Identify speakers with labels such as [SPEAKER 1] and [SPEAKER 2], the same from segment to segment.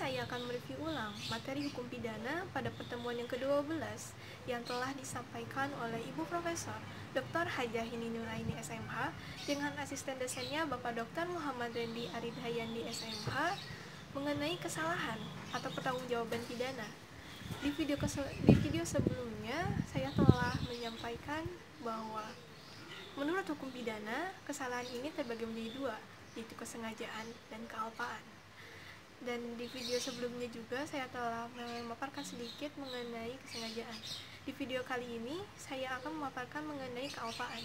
[SPEAKER 1] saya akan mereview ulang materi hukum pidana pada pertemuan yang ke-12 yang telah disampaikan oleh Ibu Profesor Dr. Hajah Hini Nuraini SMH dengan asisten dosennya Bapak Dr. Muhammad Rendi Aridhayandi SMH mengenai kesalahan atau pertanggungjawaban pidana. Di video sebelumnya saya telah menyampaikan bahwa menurut hukum pidana, kesalahan ini terbagi menjadi dua, yaitu kesengajaan dan kealpaan. Dan di video sebelumnya juga saya telah memaparkan sedikit mengenai kesengajaan. Di video kali ini saya akan memaparkan mengenai kealpaan.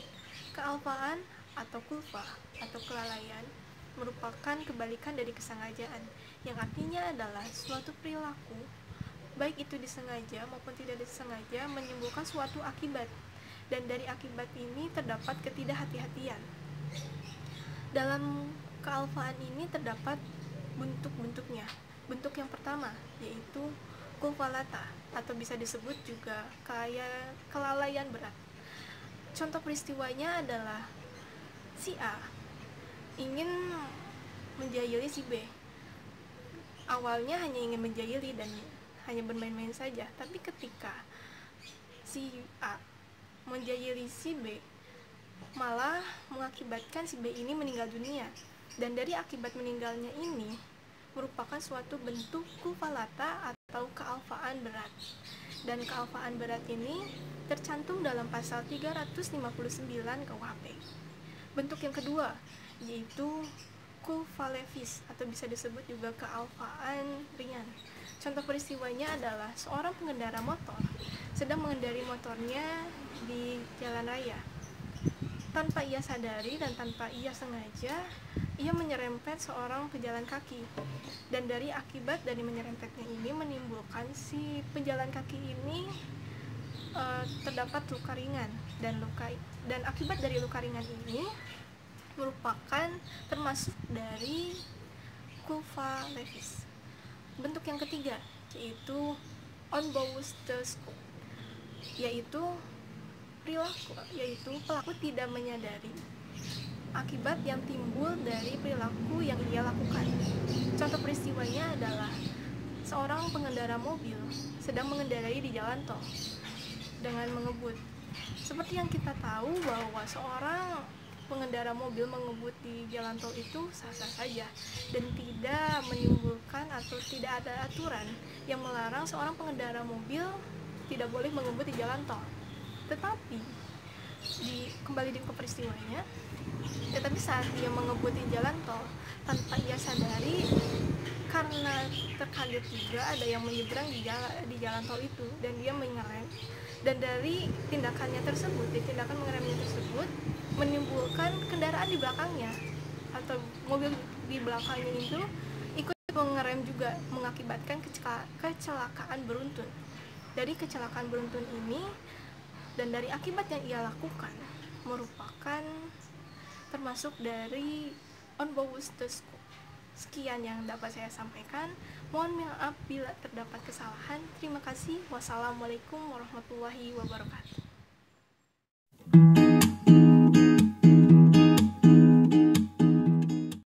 [SPEAKER 1] Kealpaan atau kulfa atau kelalaian merupakan kebalikan dari kesengajaan, yang artinya adalah suatu perilaku, baik itu disengaja maupun tidak disengaja, menimbulkan suatu akibat, dan dari akibat ini terdapat ketidakhati-hatian. Dalam kealpaan ini terdapat bentuk-bentuknya. Bentuk yang pertama yaitu kulfalata atau bisa disebut juga kelalaian berat. Contoh peristiwanya adalah si A ingin menjahili si B. Awalnya hanya ingin menjahili dan hanya bermain-main saja, tapi ketika si A menjahili si B, malah mengakibatkan si B ini meninggal dunia. Dan dari akibat meninggalnya ini merupakan suatu bentuk kulfalata atau kealfaan berat. Dan kealfaan berat ini tercantum dalam pasal 359 KUHP. Bentuk yang kedua yaitu kulfa levis atau bisa disebut juga kealfaan ringan. Contoh peristiwanya adalah seorang pengendara motor sedang mengendarai motornya di jalan raya. Tanpa ia sadari dan tanpa ia sengaja, ia menyerempet seorang pejalan kaki. Dan dari akibat dari menyerempetnya ini menimbulkan si pejalan kaki ini terdapat luka ringan, dan akibat dari luka ringan ini merupakan termasuk dari kulfa levis. Bentuk yang ketiga yaitu onbouwstelschool, yaitu pelaku tidak menyadari akibat yang timbul dari perilaku yang ia lakukan. Contoh peristiwanya adalah seorang pengendara mobil sedang mengendarai di jalan tol dengan mengebut. Seperti yang kita tahu bahwa seorang pengendara mobil mengebut di jalan tol itu sah-sah saja dan tidak menimbulkan atau tidak ada aturan yang melarang seorang pengendara mobil tidak boleh mengebut di jalan tol. Tetapi kembali ke peristiwanya, tetapi saat dia mengebut di jalan tol tanpa ia sadari, karena terkaget juga ada yang menyeberang di jalan tol itu, dan dia mengerem, dan dari tindakan mengeremnya tersebut menimbulkan kendaraan di belakangnya atau mobil di belakangnya itu ikut mengerem juga, mengakibatkan kecelakaan beruntun. Dari kecelakaan beruntun ini dan dari akibat yang ia lakukan merupakan termasuk dari onbouwstelschool. Sekian yang dapat saya sampaikan. Mohon maaf bila terdapat kesalahan. Terima kasih. Wassalamualaikum warahmatullahi wabarakatuh.